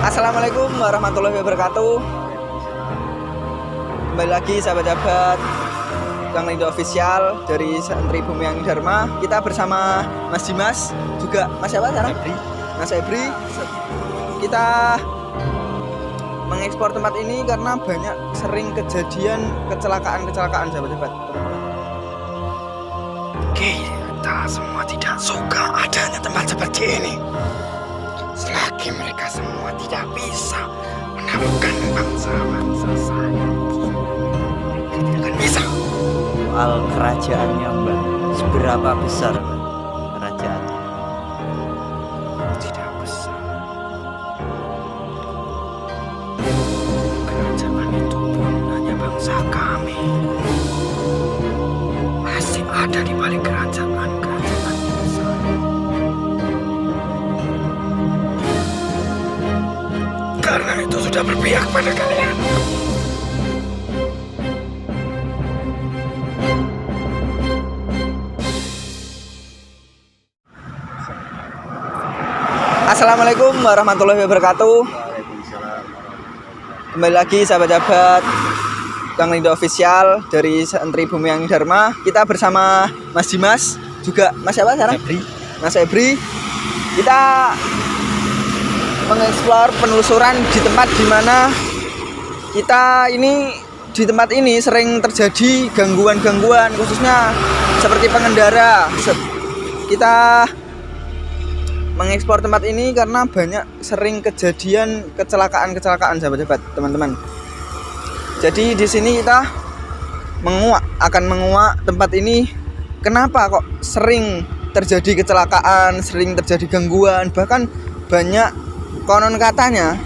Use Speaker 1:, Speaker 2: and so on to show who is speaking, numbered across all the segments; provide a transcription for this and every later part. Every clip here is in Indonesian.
Speaker 1: Assalamualaikum warahmatullahi wabarakatuh. Kembali lagi sahabat-sahabat Kang Lindo Official dari Santri Bumiang Dharma. Kita bersama Mas Dimas, juga Mas siapa sekarang? Mas Ebri. Kita mengekspor tempat ini karena banyak sering kejadian kecelakaan sahabat-sahabat.
Speaker 2: Kita semua tidak suka adanya tempat seperti ini. Selagi mereka semua tidak bisa menaklukkan bangsa-bangsa saya, tidak akan bisa.
Speaker 3: Soal kerajaannya Mbak, seberapa besar Mbak, kerajaannya?
Speaker 2: Tidak besar. Kerajaan itu pun hanya bangsa kami. Masih ada di balik kerajaan-kerajaan besar. Karena itu sudah berpihak pada kalian.
Speaker 1: Assalamualaikum warahmatullahi wabarakatuh. Kembali lagi sahabat-sahabat Kang Lindo Official dari Santri Bumiang Dharma. Kita bersama Mas Dimas, juga Mas siapa sekarang? Mas Ebri. Kita mengeksplor penelusuran di tempat di mana kita ini di tempat ini sering terjadi gangguan-gangguan, khususnya seperti pengendara. Kita mengeksplor tempat ini karena banyak sering kejadian kecelakaan sahabat-sahabat, teman-teman. Jadi di sini kita akan menguak tempat ini. Kenapa kok sering terjadi kecelakaan, sering terjadi gangguan, bahkan banyak konon katanya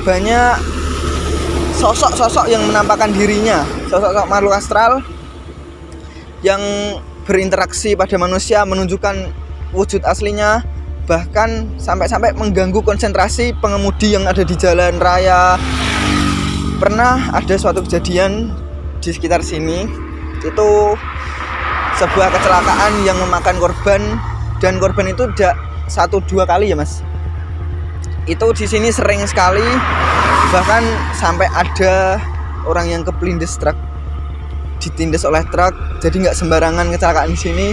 Speaker 1: banyak sosok-sosok yang menampakkan dirinya, sosok-sosok makhluk astral yang berinteraksi pada manusia, menunjukkan wujud aslinya, bahkan sampai-sampai mengganggu konsentrasi pengemudi yang ada di jalan raya. Pernah ada suatu kejadian di sekitar sini, itu sebuah kecelakaan yang memakan korban, dan korban itu tidak 1-2 kali ya Mas. Itu di sini sering sekali, bahkan sampai ada orang yang kepelindes truk, ditindas oleh truk. Jadi nggak sembarangan kecelakaan di sini.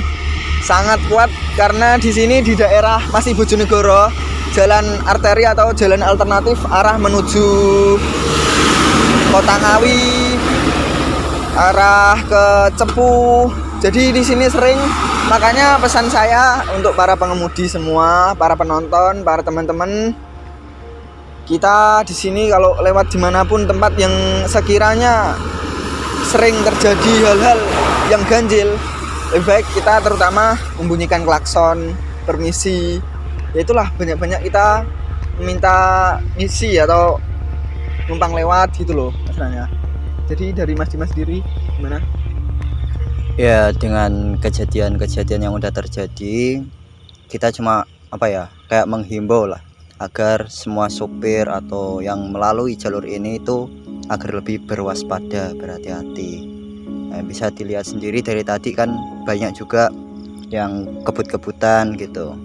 Speaker 1: Sangat kuat karena di sini di daerah masih Bojonegoro, jalan arteri atau jalan alternatif arah menuju Kota Ngawi, arah ke Cepu. Jadi di sini sering, makanya pesan saya untuk para pengemudi semua, para penonton, para teman-teman, kita di sini kalau lewat dimanapun tempat yang sekiranya sering terjadi hal-hal yang ganjil, lebih baik kita terutama membunyikan klakson, permisi. Ya itulah, banyak-banyak kita meminta misi atau numpang lewat gitu loh masalahnya. Jadi dari Mas Dimas sendiri gimana?
Speaker 3: Ya, dengan kejadian-kejadian yang udah terjadi, kita cuma kayak menghimbau lah agar semua sopir atau yang melalui jalur ini itu agar lebih berwaspada, berhati-hati. Nah, bisa dilihat sendiri dari tadi kan banyak juga yang kebut-kebutan gitu.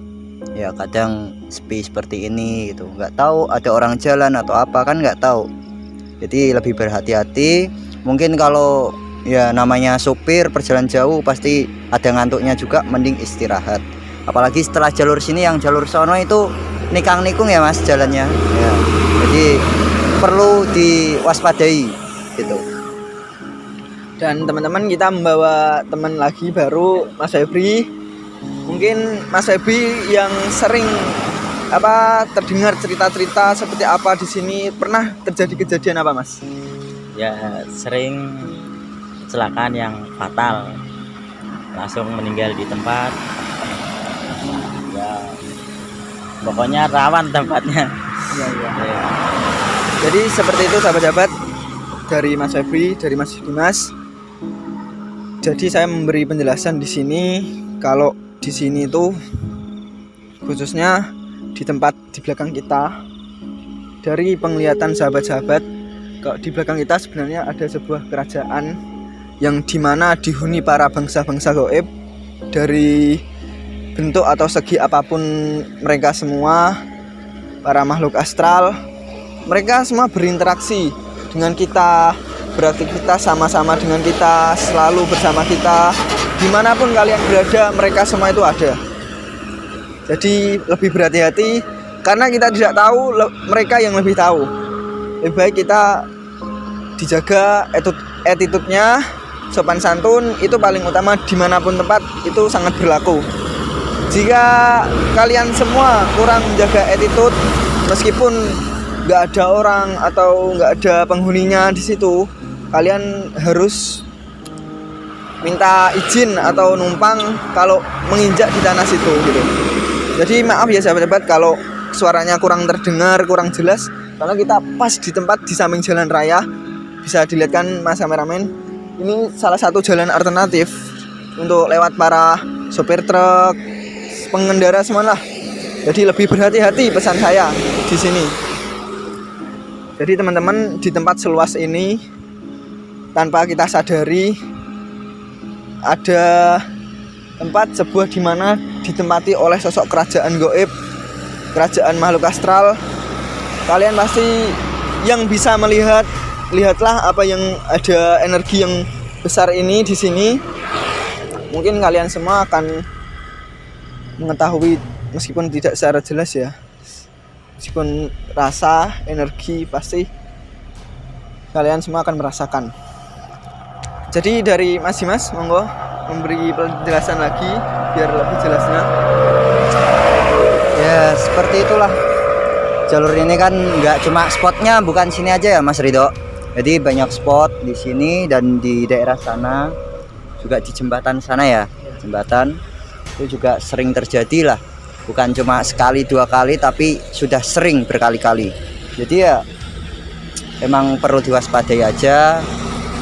Speaker 3: Ya kadang sepi seperti ini gitu, nggak tahu ada orang jalan atau apa, kan nggak tahu. Jadi lebih berhati-hati. Mungkin kalau ya namanya sopir perjalanan jauh pasti ada ngantuknya juga, mending istirahat. Apalagi setelah jalur sini, yang jalur sono itu nikang-nikung ya Mas jalannya ya. Jadi perlu diwaspadai gitu.
Speaker 1: Dan teman-teman, kita membawa teman lagi baru, Mas Ebri. Mungkin Mas Ebri yang sering terdengar cerita-cerita seperti apa di sini, pernah terjadi kejadian apa Mas?
Speaker 4: Ya sering kecelakaan yang fatal, langsung meninggal di tempat. Ya pokoknya rawan tempatnya.
Speaker 1: Ya. Jadi seperti itu sahabat-sahabat, dari Mas Ebri, dari Mas Dimas. Jadi saya memberi penjelasan di sini kalau di sini itu khususnya di tempat di belakang kita, dari penglihatan sahabat-sahabat, kalau di belakang kita sebenarnya ada sebuah kerajaan yang dimana dihuni para bangsa-bangsa gaib. Dari bentuk atau segi apapun mereka semua para makhluk astral mereka semua berinteraksi dengan kita, beraktivitas sama-sama dengan kita, selalu bersama kita. Dimanapun kalian berada, mereka semua itu ada. Jadi lebih berhati-hati, karena kita tidak tahu, mereka yang lebih tahu. Lebih baik kita dijaga attitude-nya, sopan santun itu paling utama dimanapun tempat, itu sangat berlaku. Jika kalian semua kurang menjaga attitude, meskipun nggak ada orang atau nggak ada penghuninya di situ, kalian harus minta izin atau numpang kalau menginjak di tanah situ gitu. Jadi maaf ya sahabat-sahabat kalau suaranya kurang terdengar, kurang jelas, karena kita pas di tempat di samping jalan raya. Bisa dilihat kan mas kameramen, ini salah satu jalan alternatif untuk lewat para sopir truk, pengendara semua lah. Jadi lebih berhati-hati pesan saya di sini. Jadi teman-teman, di tempat seluas ini tanpa kita sadari ada tempat sebuah di mana ditempati oleh sosok kerajaan gaib, kerajaan makhluk astral. Kalian pasti yang bisa melihat, lihatlah apa yang ada energi yang besar ini di sini. Mungkin kalian semua akan mengetahui meskipun tidak secara jelas ya. Meskipun rasa, energi pasti kalian semua akan merasakan. Jadi dari Mas Dimas, monggo memberi penjelasan lagi biar lebih jelasnya.
Speaker 3: Ya seperti itulah. Jalur ini kan nggak cuma spotnya bukan sini aja ya Mas Ridho. Jadi banyak spot di sini dan di daerah sana, juga di jembatan sana ya. Jembatan itu juga sering terjadi lah. Bukan cuma sekali dua kali tapi sudah sering berkali-kali. Jadi ya emang perlu diwaspadai aja.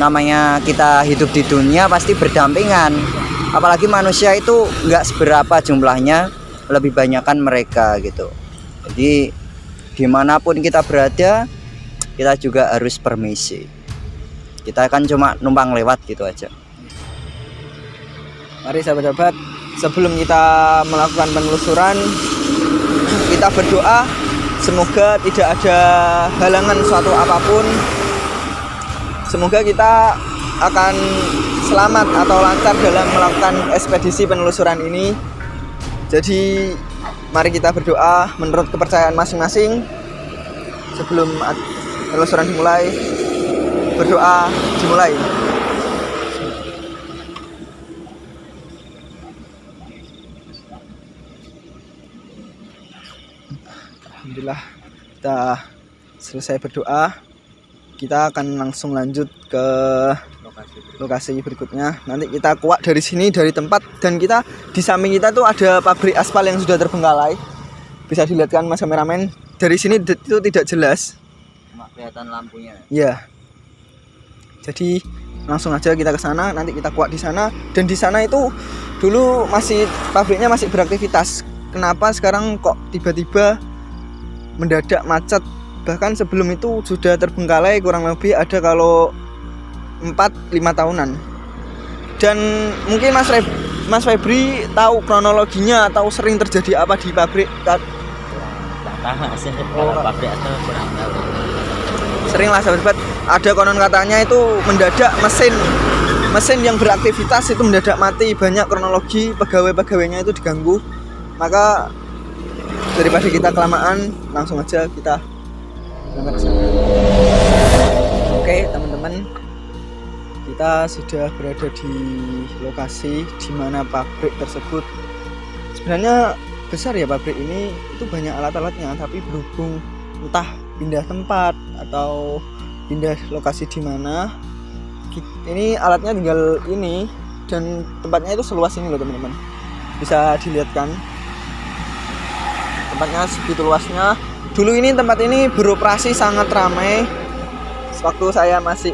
Speaker 3: Namanya kita hidup di dunia pasti berdampingan. Apalagi manusia itu nggak seberapa jumlahnya, lebih banyakkan mereka gitu. Jadi dimanapun kita berada, kita juga harus permisi. Kita kan cuma numpang lewat gitu aja.
Speaker 1: Mari sahabat-sahabat, sebelum kita melakukan penelusuran, kita berdoa semoga tidak ada halangan suatu apapun. Semoga kita akan selamat atau lancar dalam melakukan ekspedisi penelusuran ini. Jadi mari kita berdoa menurut kepercayaan masing-masing. Sebelum penelusuran dimulai, berdoa dimulai. Alhamdulillah kita selesai berdoa. Kita akan langsung lanjut ke lokasi berikutnya. Nanti kita kuak dari sini, dari tempat, dan kita di samping kita tuh ada pabrik aspal yang sudah terbengkalai. Bisa dilihat kan mas kameramen, dari sini itu tidak jelas.
Speaker 3: Cuma kelihatan lampunya.
Speaker 1: Ya. Jadi langsung aja kita ke sana, nanti kita kuak di sana. Dan di sana itu dulu masih pabriknya masih beraktivitas. Kenapa sekarang kok tiba-tiba mendadak macet? Bahkan sebelum itu sudah terbengkalai kurang lebih ada kalau 4-5 tahunan. Dan mungkin Mas Febri tahu kronologinya atau sering terjadi apa di pabrik?
Speaker 4: Kurang tahu sih, kalau pabrik itu kurang tahu.
Speaker 1: Sering lah sahabat, ada konon katanya itu mendadak mesin yang beraktivitas itu mendadak mati. Banyak kronologi, pegawai-pegawainya itu diganggu. Maka daripada kita kelamaan, langsung aja kita berangkat ke sana. Oke teman-teman, kita sudah berada di lokasi di mana pabrik tersebut. Sebenarnya besar ya pabrik ini, itu banyak alat-alatnya, tapi berhubung entah pindah tempat atau pindah lokasi di mana, ini alatnya tinggal ini, dan tempatnya itu seluas ini loh teman-teman. Bisa dilihat kan tempatnya segitu luasnya. Dulu ini tempat ini beroperasi sangat ramai. Waktu saya masih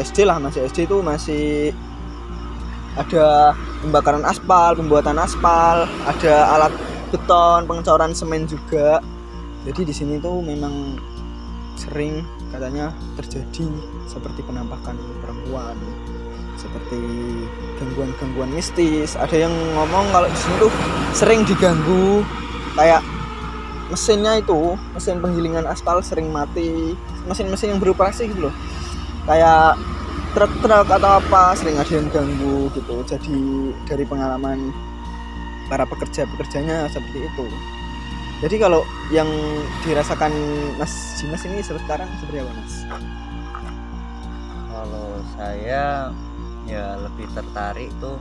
Speaker 1: SD itu masih ada pembakaran aspal, pembuatan aspal, ada alat beton, pengecoran semen juga. Jadi di sini tuh memang sering katanya terjadi seperti penampakan perempuan, seperti gangguan-gangguan mistis. Ada yang ngomong kalau di sini tuh sering diganggu kayak mesinnya itu, mesin penggilingan aspal sering mati, mesin-mesin yang beroperasi gitu loh, kayak truk-truk atau apa sering ada yang ganggu gitu. Jadi dari pengalaman para pekerjanya seperti itu. Jadi kalau yang dirasakan Mas Dimas ini sekarang seperti apa, Mas?
Speaker 3: Kalau saya ya lebih tertarik tuh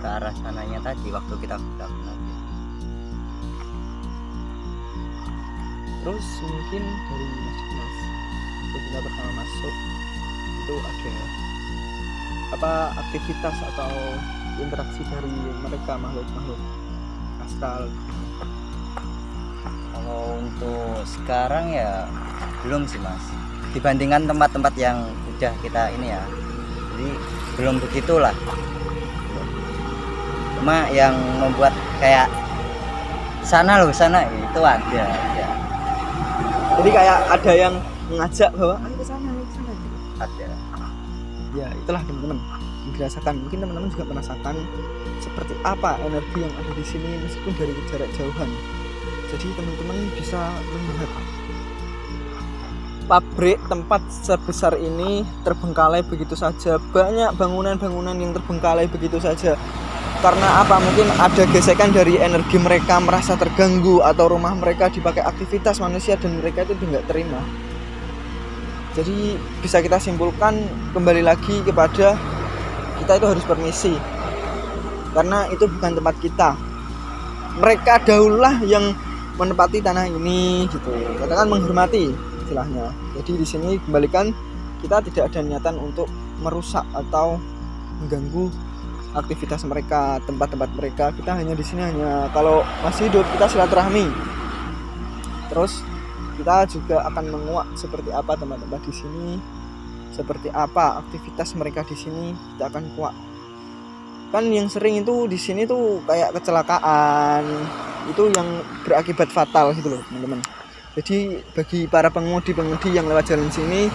Speaker 3: ke arah sananya tadi waktu kita gunakan tadi.
Speaker 1: Terus mungkin dari Mas Dimas ketika pertama masuk itu ada apa aktivitas atau interaksi dari mereka makhluk-makhluk astral?
Speaker 3: Kalau untuk sekarang ya belum sih Mas, dibandingkan tempat-tempat yang udah kita ini ya, jadi belum begitulah. Cuma yang membuat kayak sana itu ada ya.
Speaker 1: Jadi kayak ada yang mengajak bahwa ayo ke sana
Speaker 3: Ada.
Speaker 1: ya. Itulah teman-teman yang dirasakan. Mungkin teman-teman juga merasakan seperti apa energi yang ada di sini meskipun dari jarak jauhan. Jadi teman-teman bisa melihat pabrik tempat sebesar ini terbengkalai begitu saja. Banyak bangunan-bangunan yang terbengkalai begitu saja. Karena apa? Mungkin ada gesekan dari energi mereka merasa terganggu, atau rumah mereka dipakai aktivitas manusia dan mereka itu nggak terima. Jadi bisa kita simpulkan kembali lagi kepada kita itu harus permisi, karena itu bukan tempat kita. Mereka dahululah yang menempati tanah ini gitu. Katakan menghormati istilahnya. Jadi di sini kembalikan kita tidak ada niatan untuk merusak atau mengganggu aktivitas mereka, tempat-tempat mereka. Kita hanya di sini hanya kalau masih hidup kita silaturahmi. Terus kita juga akan menguak seperti apa tempat-tempat di sini, seperti apa aktivitas mereka di sini, kita akan kuak. Kan yang sering itu di sini tuh kayak kecelakaan, itu yang berakibat fatal gitu loh teman-teman. Jadi bagi para pengemudi yang lewat jalan sini,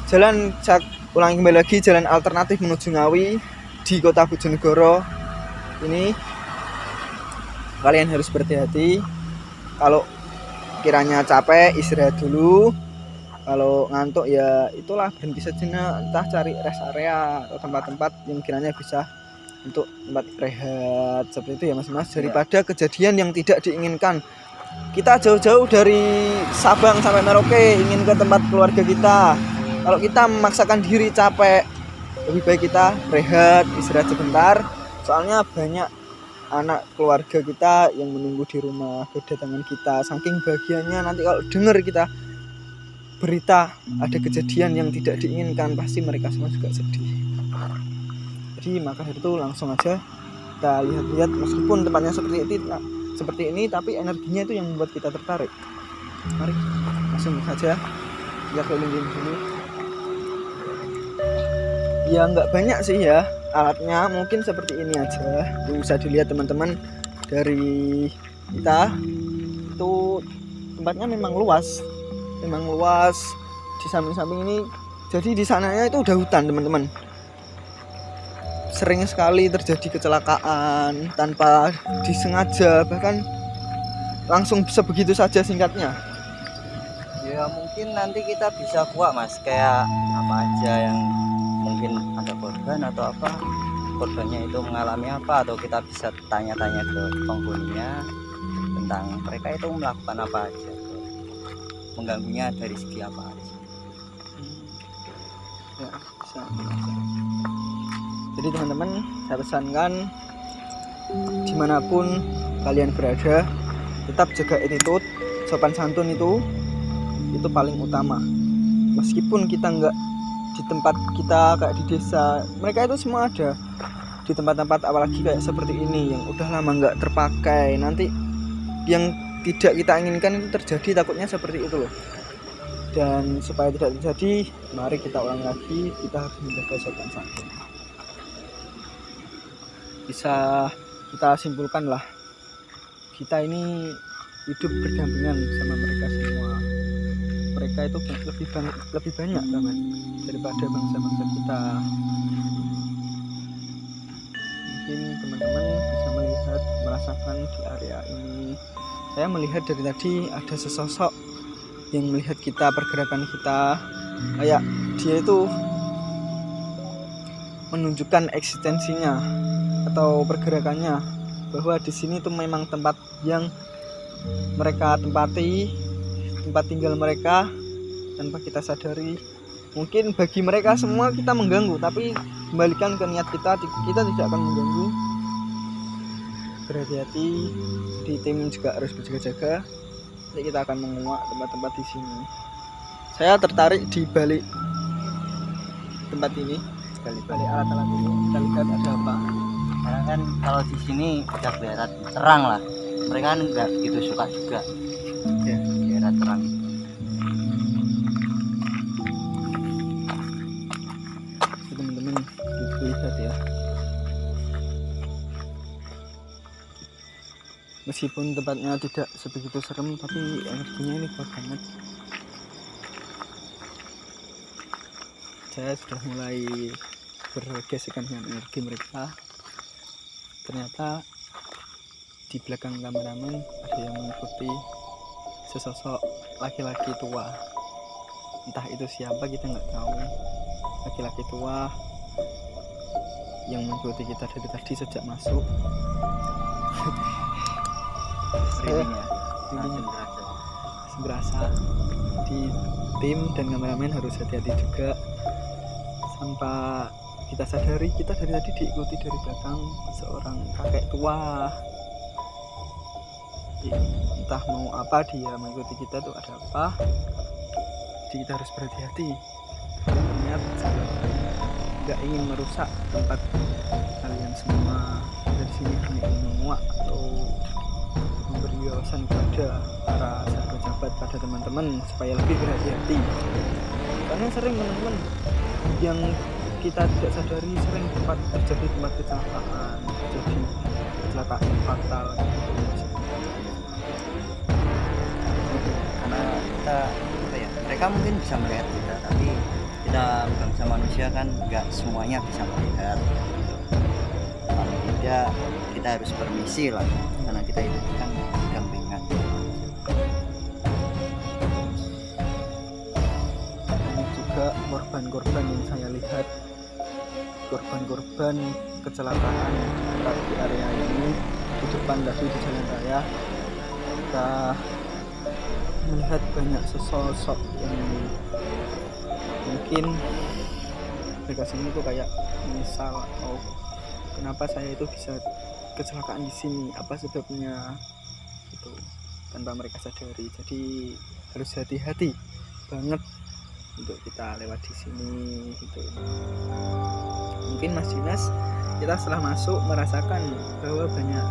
Speaker 1: jalan saya ulangi kembali lagi, jalan alternatif menuju Ngawi di kota Bojonegoro ini, kalian harus berhati-hati. Kalau kiranya capek istirahat dulu, kalau ngantuk ya itulah berhenti sejenak, entah cari rest area atau tempat-tempat yang kiranya bisa untuk tempat rehat seperti itu ya mas, daripada kejadian yang tidak diinginkan. Kita jauh-jauh dari Sabang sampai Merauke ingin ke tempat keluarga kita. Kalau kita memaksakan diri capek, lebih baik kita rehat, istirahat sebentar. Soalnya banyak anak keluarga kita yang menunggu di rumah kedatangan kita. Saking bahagianya nanti kalau dengar kita berita ada kejadian yang tidak diinginkan, pasti mereka semua juga sedih. Jadi maka dari itu langsung aja kita lihat-lihat, meskipun tempatnya seperti ini tapi energinya itu yang membuat kita tertarik. Mari langsung saja kita keliling dulu. Ya nggak banyak sih ya alatnya, mungkin seperti ini aja. Bisa dilihat teman-teman dari kita itu tempatnya memang luas di samping-samping ini. Jadi di sananya itu udah hutan teman-teman. Sering sekali terjadi kecelakaan tanpa disengaja, bahkan langsung sebegitu saja singkatnya.
Speaker 3: Ya mungkin nanti kita bisa kuak mas, kayak apa aja yang mungkin ada korban atau apa, korbannya itu mengalami apa, atau kita bisa tanya-tanya ke penghuninya tentang mereka itu melakukan apa aja, mengganggunya dari segi apa aja.
Speaker 1: Ya, bisa. Jadi teman-teman, saya pesankan dimanapun kalian berada, tetap jaga attitude, sopan santun itu paling utama. Meskipun kita nggak di tempat kita kayak di desa, mereka itu semua ada di tempat-tempat apalagi kayak seperti ini yang udah lama nggak terpakai. Nanti yang tidak kita inginkan itu terjadi, takutnya seperti itu loh. Dan supaya tidak terjadi, mari kita ulang lagi, kita harus menjaga sopan santun. Bisa kita simpulkan lah, kita ini hidup berdampingan sama mereka semua. Mereka itu lebih banyak teman daripada bangsa-bangsa kita. Mungkin teman-teman bisa melihat, merasakan di area ini Saya melihat dari tadi ada sesosok yang melihat kita, pergerakan kita, kayak dia itu menunjukkan eksistensinya atau pergerakannya, bahwa di sini tuh memang tempat yang mereka tempati, tempat tinggal mereka tanpa kita sadari. Mungkin bagi mereka semua kita mengganggu, tapi kembalikan ke niat kita tidak akan mengganggu. Berhati-hati, di tim juga harus berjaga-jaga. Nanti kita akan menguak tempat-tempat di sini. Saya tertarik di balik tempat ini, balik alat-alat ini. Kita lihat ada apa.
Speaker 3: Karena kan kalau di sini udah kelihatan terang lah. Mereka kan nggak begitu suka juga.
Speaker 1: Ya.
Speaker 3: Daerah terang.
Speaker 1: Teman-teman lihat ya, meskipun tempatnya tidak sebegitu serem, tapi energinya ini kuat banget. Saya sudah mulai bergesekan dengan energi mereka. Ternyata di belakang kameramen ada yang mengikuti sesosok laki-laki tua. Entah itu siapa kita nggak tahu. Laki-laki tua yang mengikuti kita dari tadi sejak masuk. Saya berasa di tim dan kameramen harus hati-hati juga. Tanpa kita sadari, kita dari tadi diikuti dari belakang seorang kakek tua. Entah mau apa dia mengikuti kita tuh, ada apa. Jadi kita harus berhati-hati. Niat nggak ingin merusak tempat kalian semua. Dari sini kami ingin menguak atau memberi wawasan kepada para sahabat-sahabat, pada teman-teman supaya lebih berhati-hati. Karena sering teman-teman yang kita tidak sadari sering terjadi tempat kecelakaan, terjadi kecelakaan fatal.
Speaker 3: Karena kita apa ya, mereka mungkin bisa melihat kita, tapi kita bangsa manusia kan nggak semuanya bisa melihat gitu. Paling tidak kita harus permisi lah, karena kita itu kan dampingan.
Speaker 1: Banyak juga korban-korban yang saya lihat, korban-korban kecelakaan di area ini, di depan tadi di jalan raya. Kita melihat banyak sesosok yang mungkin mereka sini tuh kayak menyesal, atau kenapa saya itu bisa kecelakaan di sini, apa sebabnya itu, tanpa mereka sadari. Jadi harus hati-hati banget untuk kita lewat di sini gitu. Mungkin Mas Dinas, kita setelah masuk merasakan bahwa banyak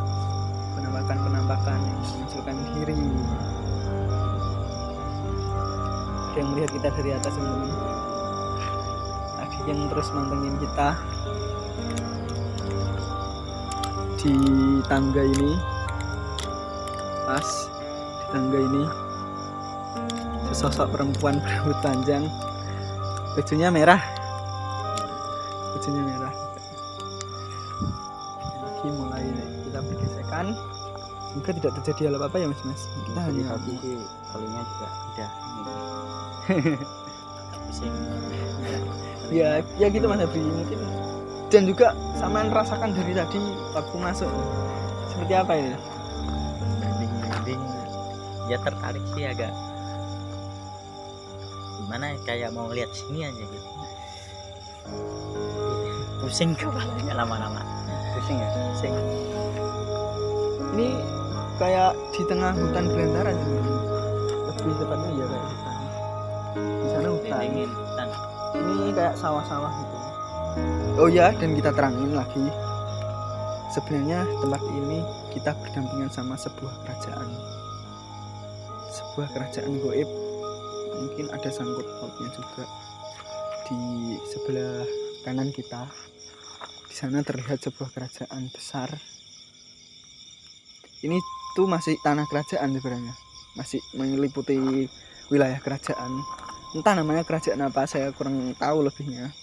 Speaker 1: penampakan yang memunculkan diri. Ada yang melihat kita dari atas, teman-teman. Ada yang terus mantengin kita di tangga ini. Pas di tangga ini sesosok perempuan berambut panjang, bajunya merah. Lagi mulai kita bergesekan. Semoga tidak terjadi hal apa-apa ya Mas. Kita hanya
Speaker 3: Tapi kalinya juga udah
Speaker 4: Pusing.
Speaker 1: ya gitu Mas Abri mungkin. Dan juga sampean rasakan dari tadi waktu masuk seperti apa ini?
Speaker 4: Merinding. Ya tertarik sih agak. Gimana kayak mau lihat sini aja gitu. Pusing kepalanya lama-lama.
Speaker 3: pusing ya.
Speaker 4: Pusing.
Speaker 1: Ini kayak di tengah hutan belantara sih. Lebih tepatnya ya kayak hutan. Di sana hutan.
Speaker 4: Merindingin hutan.
Speaker 1: Ini kayak sawah-sawah gitu. Oh ya, dan kita terangin lagi. Sebenarnya tempat ini kita berdampingan sama sebuah kerajaan. Sebuah kerajaan goib. Mungkin ada sangkut pautnya juga. Di sebelah kanan kita, di sana terlihat sebuah kerajaan besar. Ini tuh masih tanah kerajaan sebenarnya, masih meliputi wilayah kerajaan. Entah namanya kerajaan apa, saya kurang tahu lebihnya.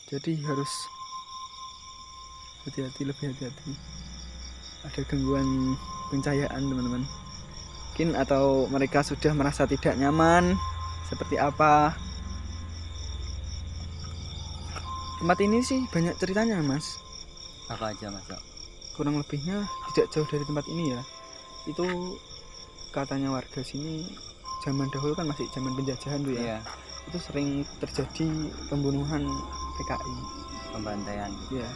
Speaker 1: Jadi harus hati-hati, lebih hati-hati. Ada gangguan pencahayaan teman-teman. mungkin, atau mereka sudah merasa tidak nyaman seperti apa. Tempat ini sih banyak ceritanya Mas.
Speaker 3: Apa aja Mas?
Speaker 1: Kurang lebihnya tidak jauh dari tempat ini ya. Itu katanya warga sini zaman dahulu kan masih zaman penjajahan tuh ya.
Speaker 3: Iya,
Speaker 1: Itu sering terjadi pembunuhan PKI.
Speaker 3: pembantaian.
Speaker 1: Ya.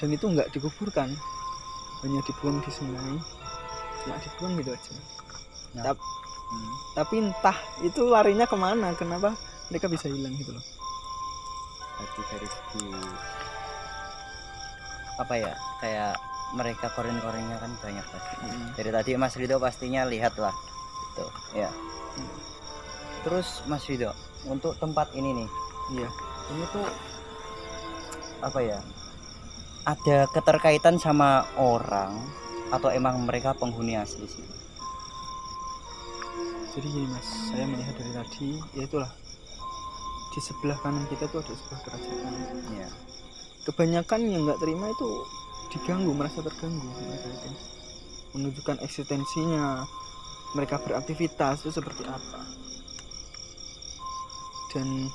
Speaker 1: Dan itu nggak dikuburkan, hanya dibuang di sungai, cuma dibuang gitu aja.
Speaker 3: Nah.
Speaker 1: Tapi entah itu larinya kemana, kenapa mereka bisa hilang gitu loh.
Speaker 3: Berarti dari segi apa ya, kayak mereka koren-korennya kan banyak pasti. Dari tadi Mas Rido pastinya lihat lah gitu ya. Terus Mas Rido, untuk tempat ini nih,
Speaker 1: Iya.
Speaker 3: ini tuh apa ya, ada keterkaitan sama orang atau emang mereka penghuni asli sih?
Speaker 1: Jadi gini Mas, saya melihat dari tadi, ya itulah, di sebelah kanan kita tuh ada sebuah kerajaan.
Speaker 3: Iya.
Speaker 1: Kebanyakan yang nggak terima itu diganggu, merasa terganggu mereka itu, menunjukkan eksistensinya, mereka beraktivitas itu seperti apa. Dan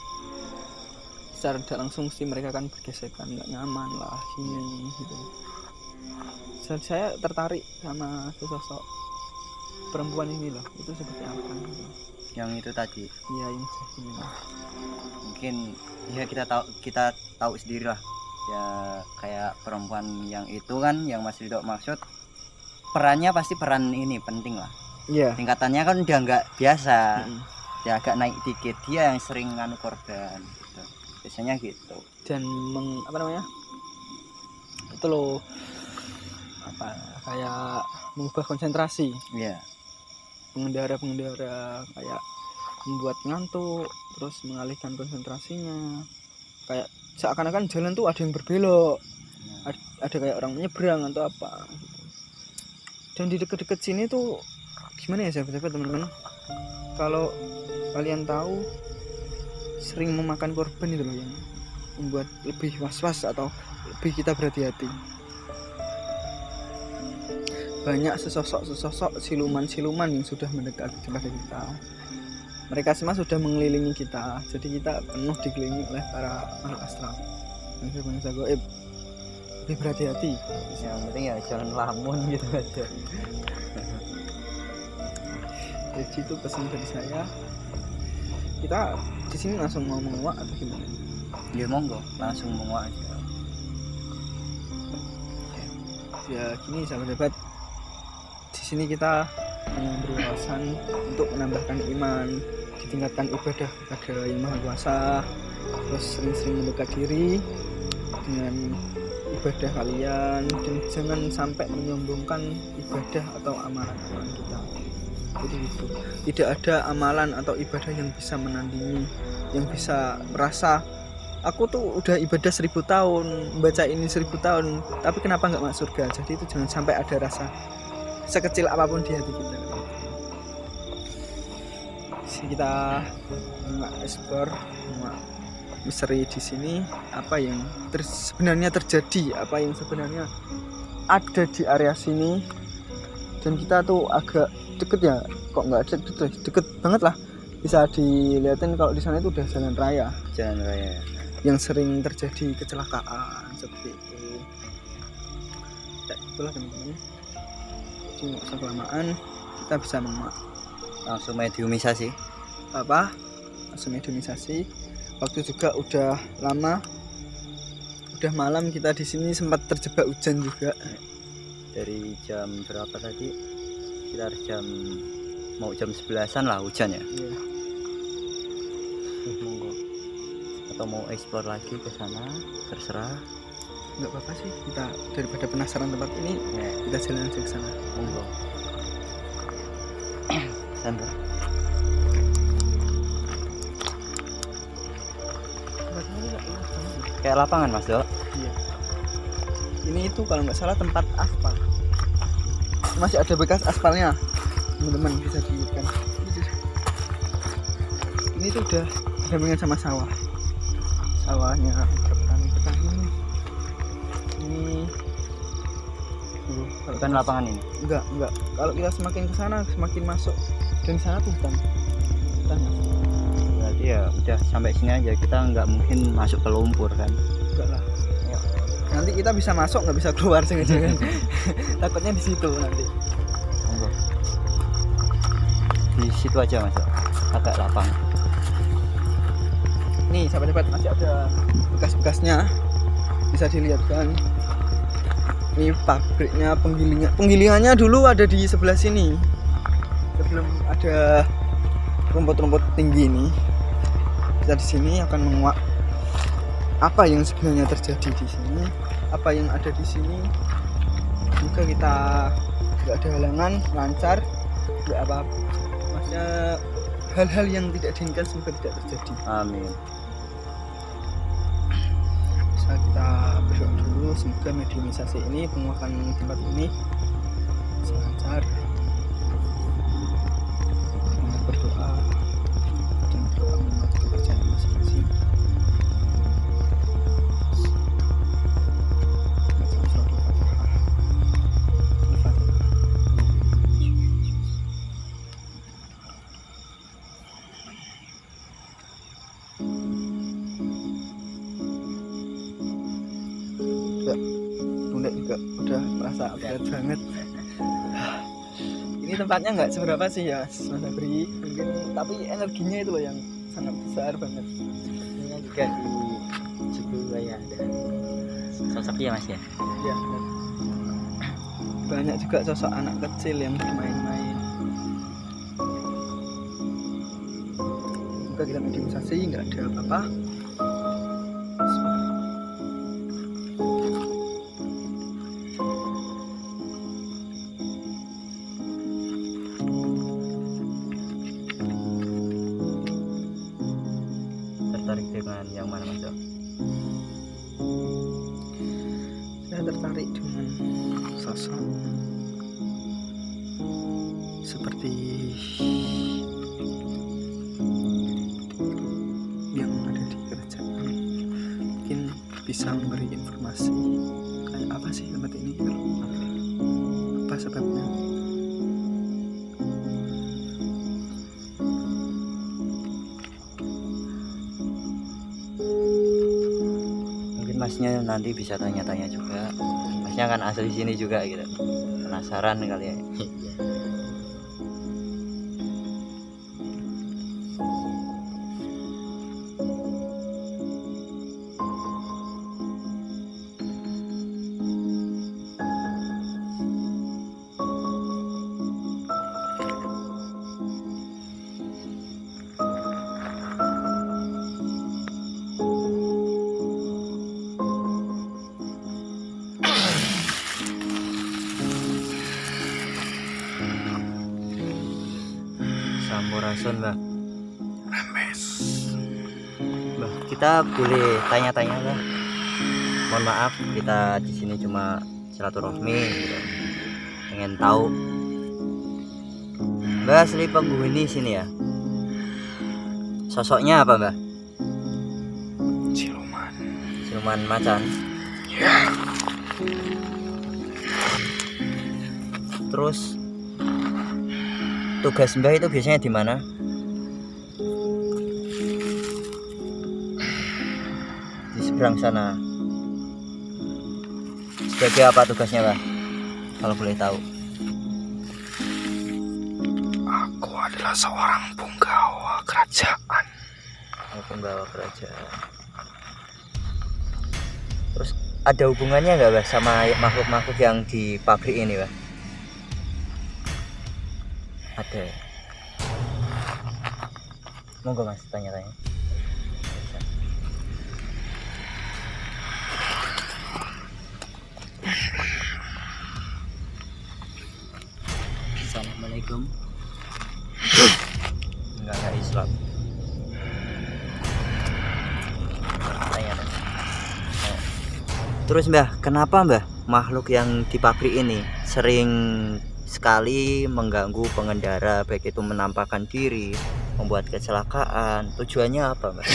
Speaker 1: secara tidak langsung mesti mereka kan bergesekan, nggak nyaman lah sini gitu. Dan saya tertarik sama sosok perempuan ini loh, itu seperti apa gitu.
Speaker 3: Yang itu tadi
Speaker 1: Iya ini ini.
Speaker 3: mungkin ya kita tahu sendiri lah ya, kayak perempuan yang itu kan yang Mas Rido maksud, perannya pasti peran ini penting lah.
Speaker 1: Iya.
Speaker 3: Tingkatannya kan udah nggak biasa.
Speaker 1: Mm-mm.
Speaker 3: Ya agak naik dikit, dia yang sering nganu korban gitu. Biasanya gitu.
Speaker 1: Dan apa namanya, itu loh, apa kayak mengubah konsentrasi
Speaker 3: Iya.
Speaker 1: pengendara kayak membuat ngantuk, terus mengalihkan konsentrasinya, kayak seakan-akan jalan tuh ada yang berbelok, ada kayak orang menyeberang atau apa gitu. Dan di deket-deket sini tuh gimana ya sahabat-sahabat, teman-teman, kalau kalian tahu, sering memakan korban itu loh, yang membuat lebih was-was atau lebih kita berhati-hati. Banyak sesosok siluman-siluman yang sudah mendekat kepada kita. Mereka semua sudah mengelilingi kita, jadi kita penuh dikelilingi oleh para makhluk astral, bangsa gaib. Lebih berhati-hati.
Speaker 3: Yang penting ya jangan lamun gitu aja.
Speaker 1: Jadi itu pesan dari saya. Kita di sini langsung mau menguak atau gimana?
Speaker 3: Ya monggo, langsung menguak aja.
Speaker 1: Ya gini sahabat-sahabat, di sini kita hanya berwawasan untuk menambahkan iman, ditingkatkan ibadah kepada Yang Maha Kuasa, terus sering-sering mendekat diri dengan ibadah kalian, dan jangan sampai menyombongkan ibadah atau amalan-amalan kita. Jadi itu tidak ada amalan atau ibadah yang bisa menandingi, yang bisa merasa aku tuh udah ibadah 1000 tahun, membaca ini 1000 tahun, tapi kenapa nggak masuk surga. Jadi itu jangan sampai ada rasa sekecil apapun di hati kita. Jadi kita mengeksplor misteri di sini, apa yang sebenarnya terjadi, apa yang sebenarnya ada di area sini. Dan kita tuh agak deket ya, kok nggak deket banget lah, bisa dilihatin kalau di sana itu udah jalan raya yang sering terjadi kecelakaan seperti itu. Ya, itulah teman-teman. Jadi nggak usah kelamaan, kita bisa
Speaker 3: Langsung mediumisasi.
Speaker 1: langsung mediumisasi. Waktu juga udah lama, udah malam, kita di sini sempat terjebak hujan juga.
Speaker 3: Dari jam berapa tadi? Sekitar mau jam 11-an lah hujan ya.
Speaker 1: Iya.
Speaker 3: Monggo. Atau mau explore lagi ke sana, terserah.
Speaker 1: Nggak apa-apa sih, kita daripada penasaran tempat ini,
Speaker 3: Ya,
Speaker 1: kita jalan aja ke sana.
Speaker 3: monggo. Sandra.
Speaker 1: Tempatnya ini nggak luas banget.
Speaker 3: Kayak lapangan Mas Do.
Speaker 1: Iya. Ini itu kalau nggak salah tempat aspal. Masih ada bekas aspalnya, teman-teman, bisa dilihat kan. Ini tuh udah berdampingan sama sawah. Sawahnya petani ini. Ini
Speaker 3: Bukan lapangan ini.
Speaker 1: Enggak. Kalau kita semakin ke sana semakin masuk. Dan di sana tuh hutan. Hutan.
Speaker 3: Berarti ya udah sampai sini aja. Kita nggak mungkin masuk ke lumpur kan.
Speaker 1: Enggak lah. Ayo. Nanti kita bisa masuk nggak bisa keluar jangan-jangan. Takutnya di situ nanti.
Speaker 3: Monggo. Di situ aja Mas. Agak lapang.
Speaker 1: Nih sahabat-sahabat masih ada bekas-bekasnya. Bisa dilihat kan. Ini pabriknya penggilingannya dulu ada di sebelah sini sebelum ada rumput-rumput tinggi ini. Kita di sini akan menguak apa yang sebenarnya terjadi di sini, apa yang ada di sini. Semoga kita nggak ada halangan, lancar, nggak apa-apa. Maksudnya hal-hal yang tidak diinginkan semoga tidak terjadi.
Speaker 3: Amin.
Speaker 1: Kita berdoa dulu semoga mediumisasi ini, penguakan tempat ini bisa lancar. Semangat berdoa dan berdoa menurut kepercayaan masing-masing. Bunda juga udah merasa berat banget. Ini tempatnya nggak seberapa sih ya Mas Sabri, mungkin, tapi energinya itu loh yang sangat besar banget.
Speaker 4: Ini juga di situ kayak ada sosoknya Mas ya.
Speaker 1: Ya, banyak juga sosok anak kecil yang bermain-main. Semoga kita mediumisasi nggak ada apa-apa.
Speaker 3: Tertarik dengan yang mana Mas?
Speaker 1: Saya tertarik dengan sosok seperti yang ada di kerajaan. Mungkin bisa memberi informasi kayak apa sih tempat ini, apa sebabnya.
Speaker 3: Masnya nanti bisa tanya-tanya juga. Masnya kan asli sini juga gitu. Penasaran kali ya. Sampurasun Mbak. Mbak, kita boleh tanya-tanya Mbak. Mohon maaf, kita di sini cuma silaturahmi gitu. Pengen tahu Mbak asli penghuni sini ya? Sosoknya apa Mbak? Siluman macan.
Speaker 2: Ya,
Speaker 3: Terus tugas Mbah itu biasanya di mana? Di seberang sana. Sebagai apa tugasnya, Mbah? Kalau boleh tahu.
Speaker 2: aku adalah seorang punggawa kerajaan.
Speaker 3: Penggawa kerajaan. Terus ada hubungannya nggak, Mbah, sama makhluk-makhluk yang di pabrik ini, Mbah? Ada. Monggo Mas, tanya-tanya.
Speaker 4: Assalamualaikum.
Speaker 3: Enggak Islam. Tanya. Oh. Terus Mbah, kenapa Mbah makhluk yang di pabrik ini sering sekali mengganggu pengendara, baik itu menampakkan diri, membuat kecelakaan? Tujuannya apa, Mbak?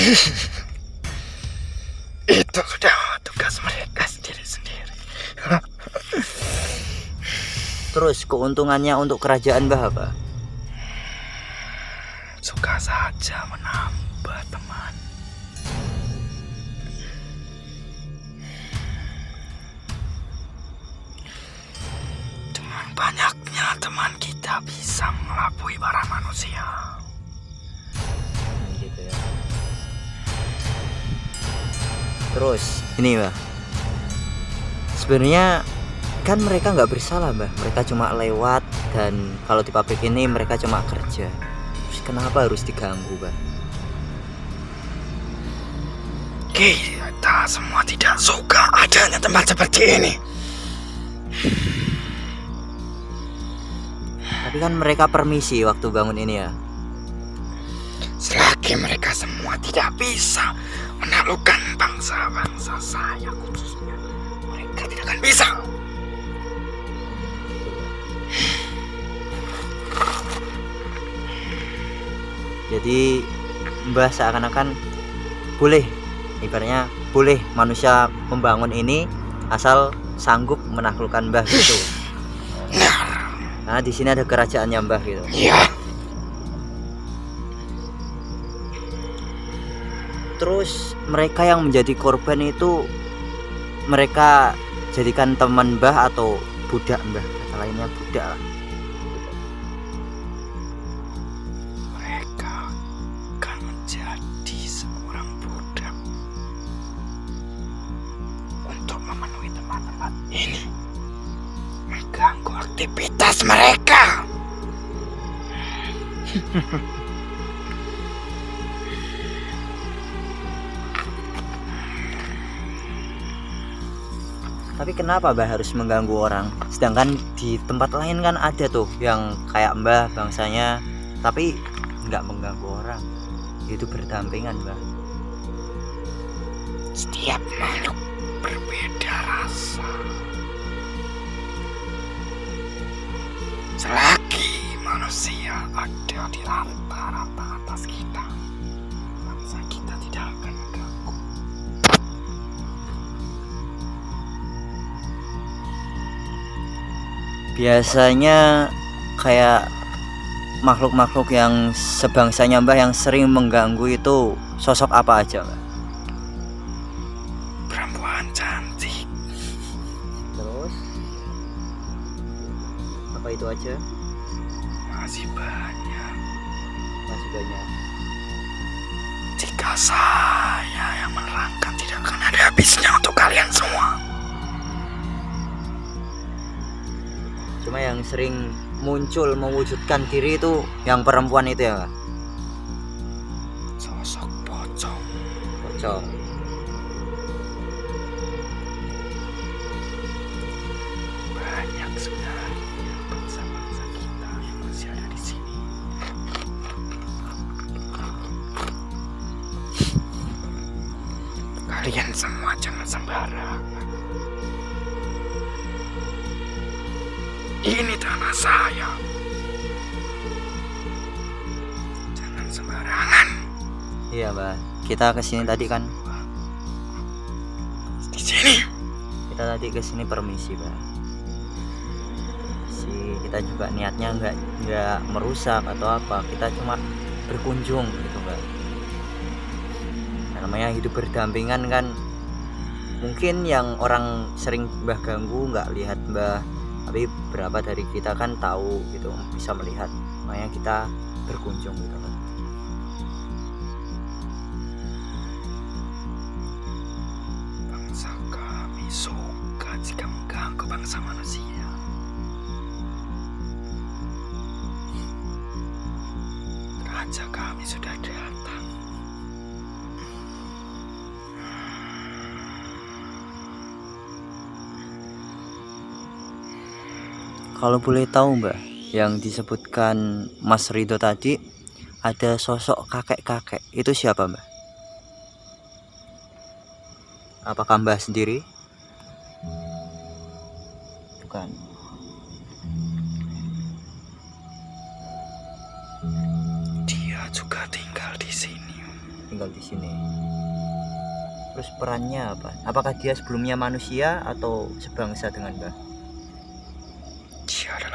Speaker 2: Itu sudah tugas mereka sendiri-sendiri.
Speaker 3: Terus keuntungannya untuk kerajaan Mbah apa?
Speaker 2: Suka saja menambah teman. Dengan banyaknya teman kita bisa melabui para manusia.
Speaker 3: Gitu ya. Terus ini Mbah, sebenarnya kan mereka nggak bersalah Mbah, mereka cuma lewat, dan kalau di pabrik ini mereka cuma kerja. Terus kenapa harus diganggu Mbah?
Speaker 2: Kita semua tidak suka adanya tempat seperti ini.
Speaker 3: Tapi kan mereka permisi waktu bangun ini ya.
Speaker 2: Selagi mereka semua tidak bisa menaklukkan bangsa-bangsa saya khususnya, mereka tidak akan bisa.
Speaker 3: Jadi Mbah seakan-akan boleh, ibaratnya boleh manusia membangun ini asal sanggup menaklukkan Mbah gitu. Nah di sini ada kerajaannya Mbah gitu.
Speaker 2: Ya,
Speaker 3: Terus mereka yang menjadi korban itu mereka jadikan teman Mbah atau budak Mbah? Kata lainnya budak lah.
Speaker 2: mereka akan menjadi seorang budak untuk memenuhi tempat-tempat ini, mengganggu aktivitas mereka.
Speaker 3: Tapi kenapa Mbah harus mengganggu orang? Sedangkan di tempat lain kan ada tuh yang kayak Mbah bangsanya tapi nggak mengganggu orang. Itu berdampingan Mbah.
Speaker 2: Setiap makhluk berbeda rasa. Selagi manusia ada di rata-rata atas kita, bangsa kita tidak akan mengganggu.
Speaker 3: Biasanya kayak makhluk-makhluk yang sebangsanya Mbah yang sering mengganggu itu sosok apa aja Mbah?
Speaker 2: Perempuan cantik,
Speaker 3: Terus apa itu aja?
Speaker 2: masih banyak.
Speaker 3: Masih banyak.
Speaker 2: Jika saya yang menerangkan, tidak akan ada habisnya untuk kalian semua.
Speaker 3: Cuma yang sering muncul mewujudkan diri itu yang perempuan itu ya Mbah?
Speaker 2: Sosok pocong.
Speaker 3: Pocong.
Speaker 2: Banyak sebenarnya bangsa-bangsa kita yang masih ada di sini. Kalian semua jangan sembarangan. Ini tanah saya. Jangan sembarangan.
Speaker 3: Iya Mbah, kita kesini tadi kan,
Speaker 2: Di sini.
Speaker 3: kita tadi kesini permisi Mbah. Kita juga niatnya nggak merusak atau apa, kita cuma berkunjung gitu Mbah. Nah, namanya hidup berdampingan kan, mungkin yang orang sering Mbah ganggu nggak lihat Mbah, tapi berapa dari kita kan tahu gitu, bisa melihat, makanya kita berkunjung gitu kan.
Speaker 2: Bangsa kami suka jika mengganggu bangsa manusia. Raja kami sudah datang.
Speaker 3: Kalau boleh tahu Mbah, yang disebutkan Mas Ridho tadi ada sosok kakek-kakek, itu siapa Mbah? Apakah Mbah sendiri? Bukan.
Speaker 2: Dia juga tinggal di sini.
Speaker 3: Tinggal di sini. Terus perannya apa? Apakah dia sebelumnya manusia atau sebangsa dengan Mbah?
Speaker 2: Dia adalah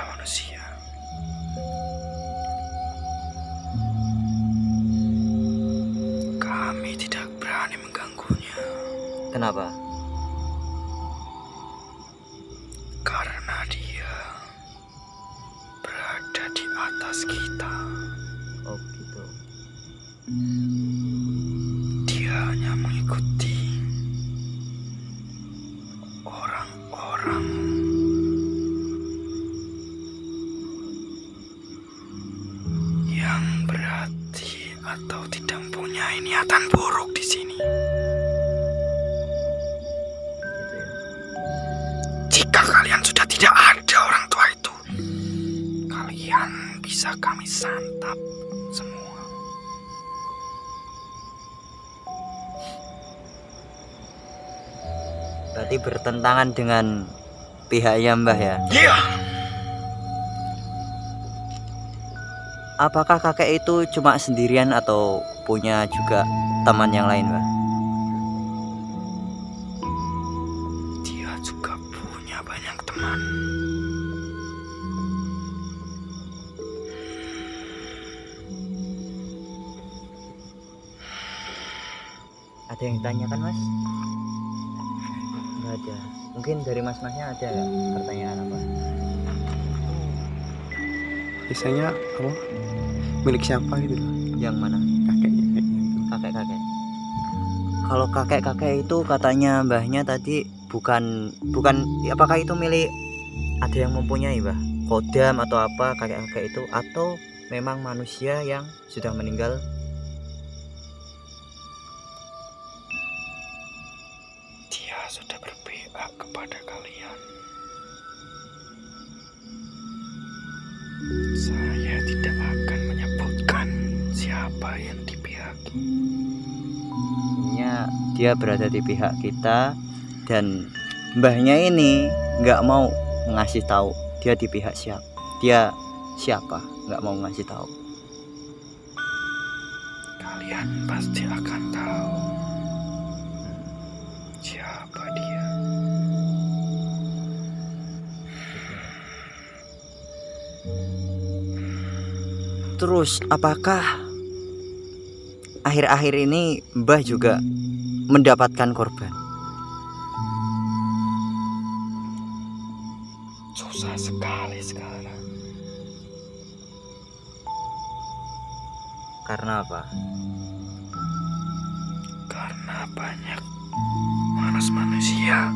Speaker 3: Kenapa?
Speaker 2: Karena dia berada di atas kita.
Speaker 3: Oh gitu.
Speaker 2: Dia hanya mengikuti orang-orang yang berhati atau tidak mempunyai niatan buruk di sini.
Speaker 3: Gitu ya.
Speaker 2: Jika kalian sudah tidak ada orang tua itu, kalian bisa kami santap semua.
Speaker 3: Berarti bertentangan dengan pihaknya Mbah ya.
Speaker 2: Iya.
Speaker 3: Apakah kakek itu cuma sendirian atau punya juga teman yang lain, Mbah?
Speaker 2: Dia juga punya banyak teman.
Speaker 3: Ada yang ditanyakan, Mas? Enggak ada. Mungkin dari mas-masnya ada nggak pertanyaan apa?
Speaker 5: Biasanya apa? Milik siapa gitu loh?
Speaker 3: Yang mana?
Speaker 5: Kakeknya kayak gitu.
Speaker 3: Kakek-kakek. Kalau kakek-kakek itu katanya mbahnya tadi bukan apakah itu milik ada yang mempunyai, Mbah? Kodam atau apa kakek-kakek itu, atau memang manusia yang sudah meninggal?
Speaker 2: Dia sudah berpihak kepada kalian. Saya tidak akan menyebutkan siapa yang dipihaki.
Speaker 3: Intinya dia berada di pihak kita dan mbahnya ini nggak mau ngasih tahu dia di pihak siapa, dia siapa, nggak mau ngasih tahu.
Speaker 2: Kalian pasti akan tahu siapa dia.
Speaker 3: Terus apakah akhir-akhir ini Mbah juga mendapatkan korban?
Speaker 2: Susah sekali sekarang.
Speaker 3: Karena apa?
Speaker 2: Karena banyak manusia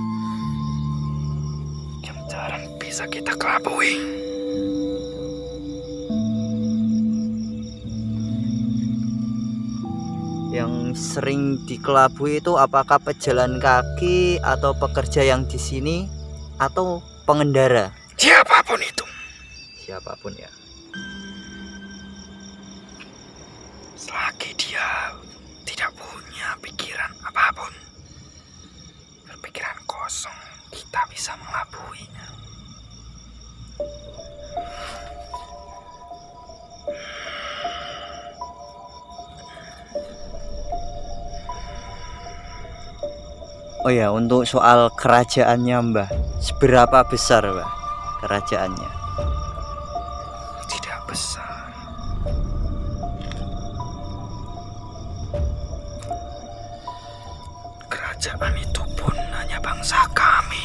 Speaker 2: yang jarang bisa kita kelabui.
Speaker 3: Yang sering dikelabui itu apakah pejalan kaki atau pekerja yang di sini atau pengendara?
Speaker 2: Siapapun itu.
Speaker 3: Siapapun ya.
Speaker 2: Selagi dia tidak punya pikiran apapun, berpikiran kosong, kita bisa melabuhinya.
Speaker 3: Oh ya, untuk soal kerajaannya Mbah, seberapa besar Mbah kerajaannya?
Speaker 2: Tidak besar. Kerajaan itu pun hanya bangsa kami.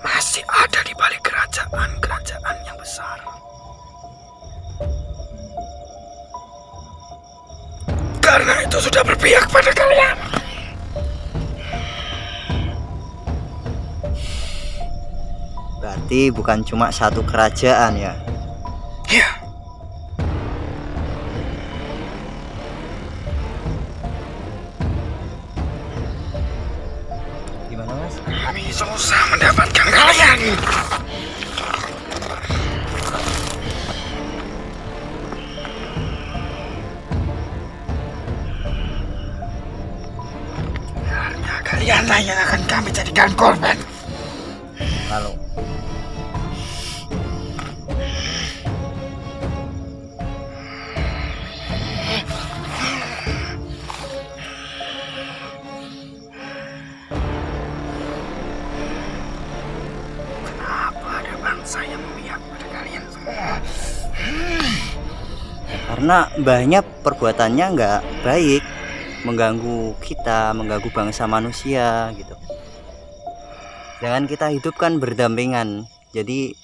Speaker 2: Masih ada di balik kerajaan-kerajaan yang besar. Karena itu sudah berpihak pada kalian.
Speaker 3: Berarti bukan cuma satu kerajaan ya?
Speaker 2: Ya,
Speaker 3: Gimana Mas?
Speaker 2: kami susah mendapatkan kalian. Karena kalianlah yang akan kami jadikan korban.
Speaker 3: Lalu
Speaker 2: Kenapa ada bangsa yang memihak pada kalian semua?
Speaker 3: karena mbahnya perbuatannya nggak baik, mengganggu kita, mengganggu bangsa manusia gitu. Jangan kita hidup kan berdampingan. Jadi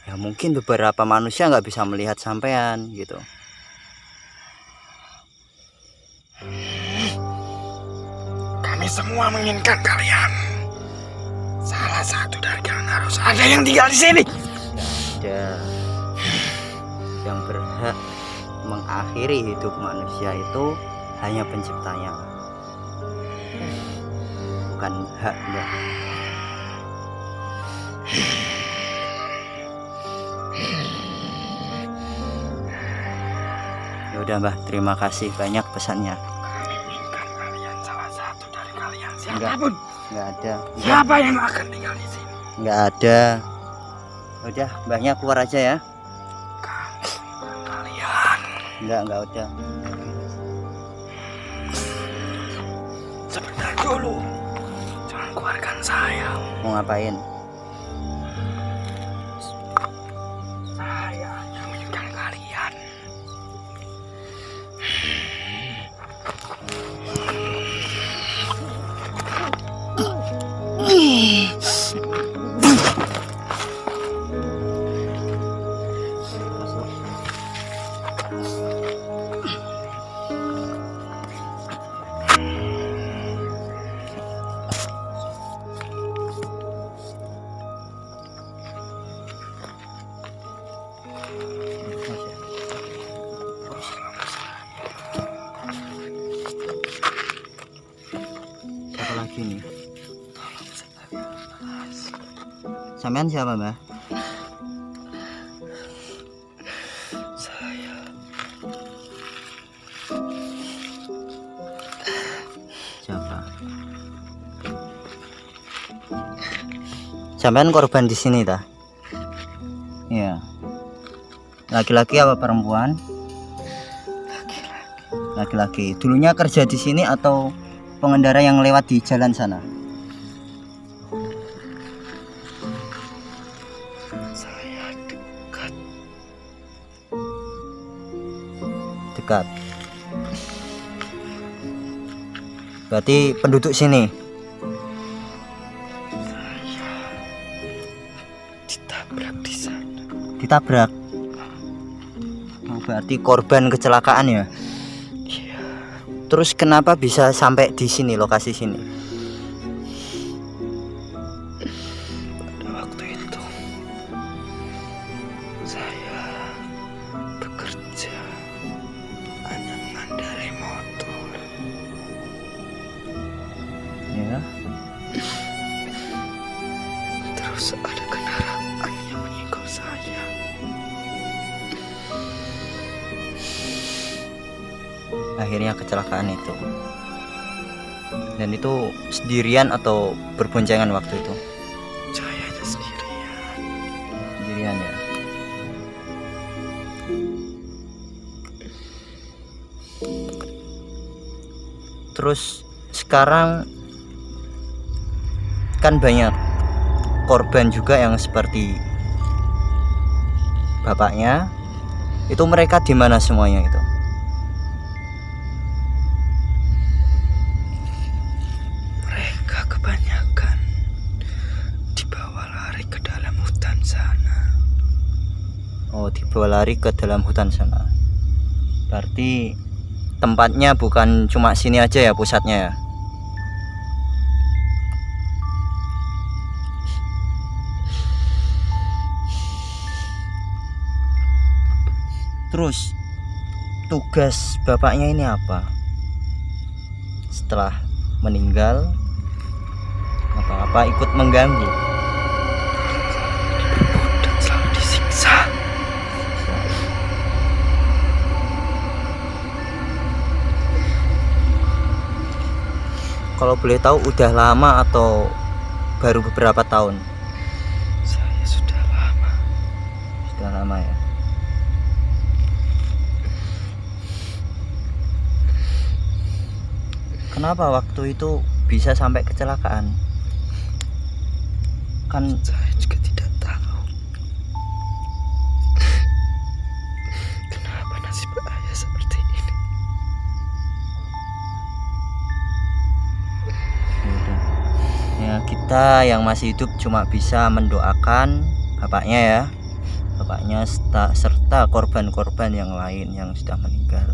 Speaker 3: ya mungkin beberapa manusia nggak bisa melihat sampean gitu.
Speaker 2: Kami semua menginginkan kalian. Salah satu dari kalian harus ada yang tinggal di sini.
Speaker 3: Ada yang berhak mengakhiri hidup manusia itu hanya penciptanya, bukan hak enggak. Ya udah Mbah, terima kasih banyak pesannya.
Speaker 2: Kami inginkan kalian salah satu dari kalian
Speaker 3: Enggak.
Speaker 2: siapapun.
Speaker 3: Enggak ada.
Speaker 2: Siapa yang akan tinggal di sini?
Speaker 3: Enggak ada. Udah, Mbahnya keluar aja ya.
Speaker 2: Kalian
Speaker 3: Enggak udah.
Speaker 2: sebentar dulu. Jangan keluarkan saya.
Speaker 3: Mau ngapain?
Speaker 2: Saya yang menginginkan kalian.
Speaker 3: Satu lagi nih. Sampean siapa, Mbah? Siapa? Sampean korban di sini dah? Iya. Laki-laki apa perempuan? Laki-laki. Dulunya kerja di sini atau pengendara yang lewat di jalan sana?
Speaker 2: Saya dekat.
Speaker 3: Dekat. Berarti penduduk sini.
Speaker 2: Ditabrak di sana.
Speaker 3: Ditabrak. Oh, berarti korban kecelakaan ya?
Speaker 2: Iya.
Speaker 3: Terus kenapa bisa sampai di sini, lokasi sini?
Speaker 2: Pada waktu itu saya bekerja hanya mengendarai motor.
Speaker 3: Ya.
Speaker 2: Terus ada kendaraan yang menyinggung saya.
Speaker 3: Akhirnya kecelakaan itu. Dan itu sendirian atau berboncengan waktu itu?
Speaker 2: Saya aja sendirian.
Speaker 3: Sendirian ya. Terus sekarang kan banyak korban juga yang seperti bapaknya. Itu mereka di mana semuanya itu?
Speaker 2: Mereka kebanyakan dibawa lari ke dalam hutan sana.
Speaker 3: Oh, dibawa lari ke dalam hutan sana. Berarti tempatnya bukan cuma sini aja ya pusatnya ya? Terus tugas bapaknya ini apa? Setelah meninggal apa ikut mengganggu?
Speaker 2: Dan selalu disiksa.
Speaker 3: Kalau boleh tahu udah lama atau baru beberapa tahun?
Speaker 2: Saya sudah lama.
Speaker 3: Sudah lama ya. Kenapa waktu itu bisa sampai kecelakaan? Kan
Speaker 2: Saya juga tidak tahu kenapa nasib ayah seperti ini.
Speaker 3: kita yang masih hidup cuma bisa mendoakan bapaknya ya, bapaknya serta korban-korban yang lain yang sudah meninggal.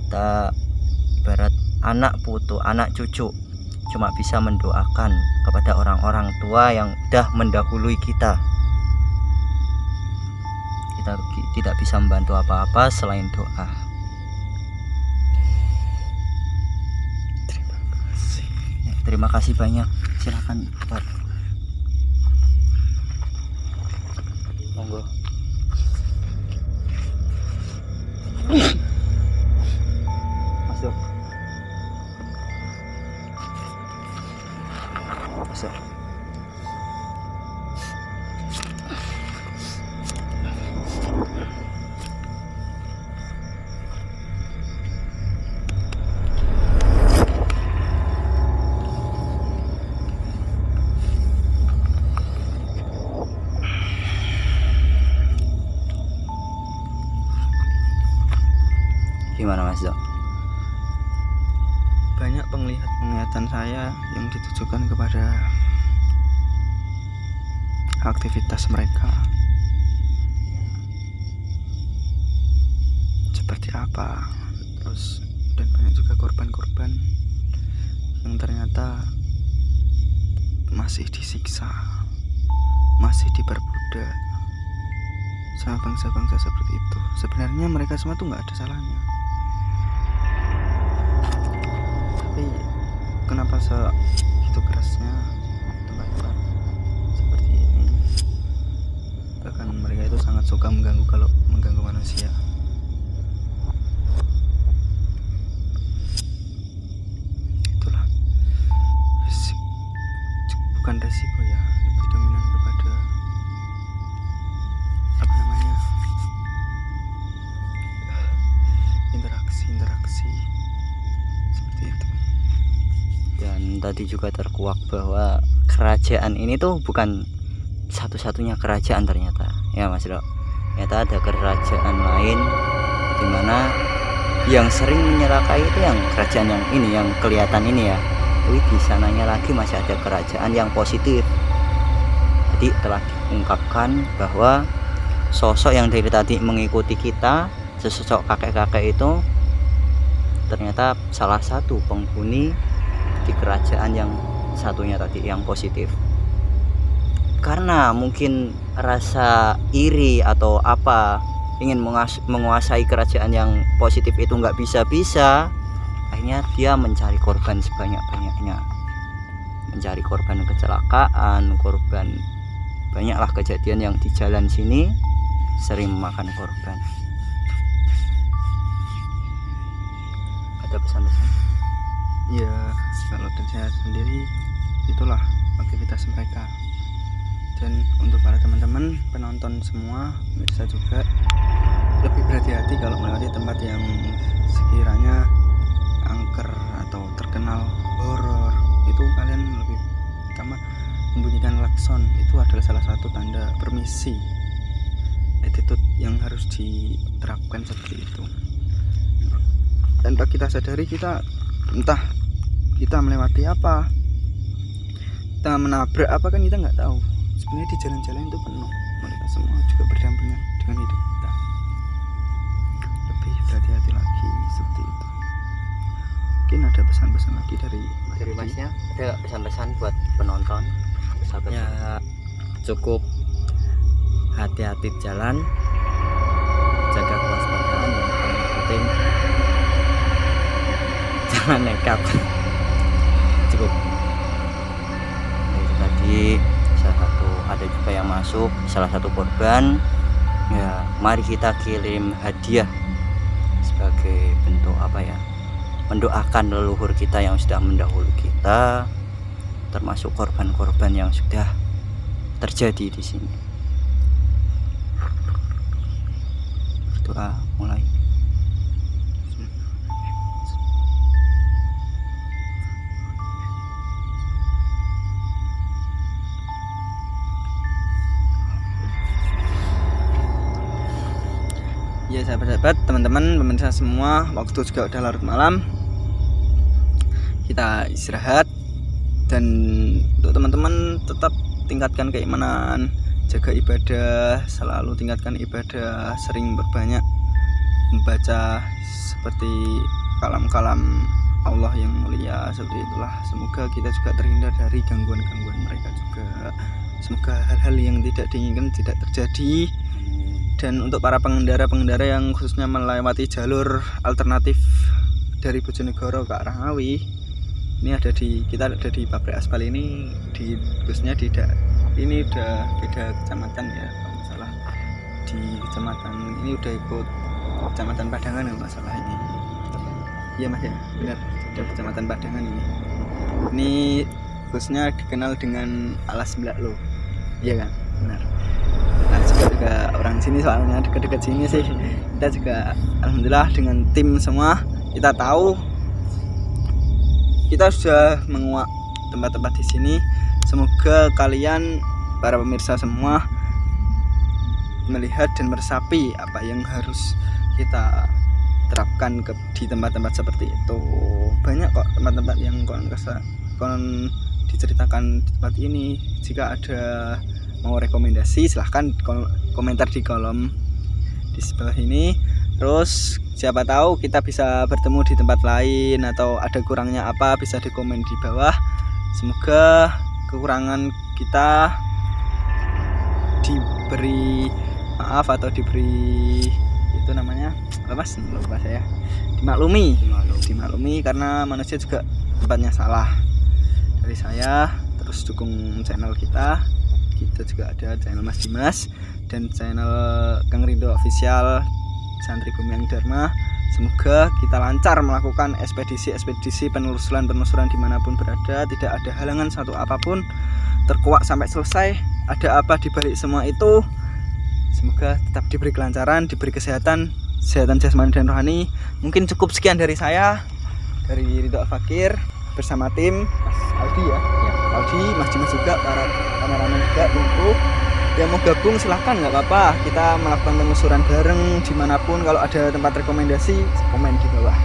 Speaker 3: Kita ibarat anak putu, anak cucu, cuma bisa mendoakan kepada orang-orang tua yang sudah mendahului kita. Kita tidak bisa membantu apa-apa selain doa. Terima kasih banyak. Silakan Pak. Monggo. Masuk. Masuk. Gimana Mas Dok?
Speaker 1: Banyak penglihatan saya yang ditujukan kepada aktivitas mereka. Seperti apa? Terus dan banyak juga korban-korban yang ternyata masih disiksa, masih diperbudak sama bangsa-bangsa seperti itu. Sebenarnya mereka semua tuh nggak ada salahnya. Tapi kenapa itu kerasnya tempat-tempat seperti ini? Bahkan mereka itu sangat suka mengganggu manusia. Itulah bukan resiko ya, lebih dominan kepada interaksi seperti itu.
Speaker 3: Dan tadi juga terkuak bahwa kerajaan ini tuh bukan satu-satunya kerajaan ternyata ya Mas Dok. Ternyata ada kerajaan lain di mana yang sering menyerakai itu yang kerajaan yang ini, yang kelihatan ini ya. Tapi di sananya lagi masih ada kerajaan yang positif. Jadi telah diungkapkan bahwa sosok yang dari tadi mengikuti kita, sesosok kakek-kakek itu ternyata salah satu penghuni di kerajaan yang satunya tadi yang positif. Karena mungkin rasa iri atau apa, ingin menguasai kerajaan yang positif itu nggak bisa-bisa, akhirnya dia mencari korban sebanyak-banyaknya, mencari korban kecelakaan, korban banyaklah kejadian yang di jalan sini sering memakan korban. Ada pesan-pesan?
Speaker 1: Ya, kalau dari saya sendiri itulah aktivitas mereka. Dan untuk para teman-teman penonton semua, bisa juga lebih berhati-hati kalau melewati tempat yang sekiranya angker atau terkenal horor. Itu kalian lebih utama membunyikan klakson. Itu adalah salah satu tanda permisi. Attitude yang harus diterapkan seperti itu. Tanpa kita sadari, kita entah kita melewati apa, kita menabrak apa, kan kita nggak tahu. Sebenarnya di jalan-jalan itu penuh, mereka semua juga berdampingan dengan hidup kita. Lebih berhati-hati lagi seperti itu. Mungkin ada pesan-pesan lagi dari
Speaker 3: Masnya, ada pesan-pesan buat penonton, sahabat
Speaker 4: Ya cukup hati-hati di jalan, jaga kewaspadaan, yang paling penting jangan nekat. Cukup.
Speaker 3: Nah, itu tadi salah satu, ada juga yang masuk salah satu korban ya. Mari kita kirim hadiah sebagai bentuk apa ya, mendoakan leluhur kita yang sudah mendahului kita, termasuk korban-korban yang sudah terjadi di sini. Berdoa mulai.
Speaker 1: Ya sahabat-sahabat, teman-teman, pemirsa semua, waktu juga udah larut malam. Kita istirahat, Dan untuk teman-teman tetap tingkatkan keimanan, jaga ibadah, selalu tingkatkan ibadah, sering berbanyak membaca seperti kalam-kalam Allah yang mulia, seperti itulah. Semoga kita juga terhindar dari gangguan-gangguan mereka juga. Semoga hal-hal yang tidak diinginkan tidak terjadi. Dan untuk para pengendara-pengendara yang khususnya melewati jalur alternatif dari Bojonegoro ke arah Ngawi, ini kita ada di pabrik aspal ini, di khususnya ini udah beda kecamatan ya kalau nggak salah. Di kecamatan ini udah ikut kecamatan Padangan kalau nggak salah ini. Iya mas ya, benar, udah kecamatan Padangan ini. Ini khususnya dikenal dengan Alas Blaklo, iya kan, benar. Nah juga orang sini soalnya dekat-dekat sini sih. Kita juga alhamdulillah dengan tim semua kita tahu. Kita sudah menguak tempat-tempat di sini. Semoga kalian para pemirsa semua melihat dan meresapi apa yang harus kita terapkan di tempat-tempat seperti itu. Banyak kok tempat-tempat yang konon diceritakan di tempat ini. Jika ada mau rekomendasi silahkan komentar di kolom di sebelah ini. Terus siapa tahu kita bisa bertemu di tempat lain, atau ada kurangnya apa bisa dikomen di bawah. Semoga kekurangan kita diberi maaf atau diberi itu namanya apa mas? Lupa saya. Dimaklumi karena manusia juga tempatnya salah. Dari saya terus dukung channel kita. Kita juga ada channel Mas Dimas dan channel Kang Rindo Official Santri Gumiang Dharma. Semoga kita lancar melakukan ekspedisi penelusuran dimanapun berada. Tidak ada halangan satu apapun, terkuak sampai selesai. Ada apa di balik semua itu? Semoga tetap diberi kelancaran, diberi kesehatan jasmani dan rohani. Mungkin cukup sekian dari saya, dari Ridho Fakir bersama tim Mas Aldi ya. Aldi, Mas Dimas juga, para kameramen juga untuk yang mau gabung silahkan, nggak apa-apa. Kita melakukan penelusuran bareng dimanapun. Kalau ada tempat rekomendasi komen di bawah.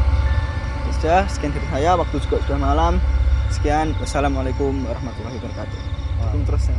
Speaker 1: Sudah sekian dari saya, waktu juga sudah malam. Sekian, wassalamualaikum warahmatullahi wabarakatuh. Terus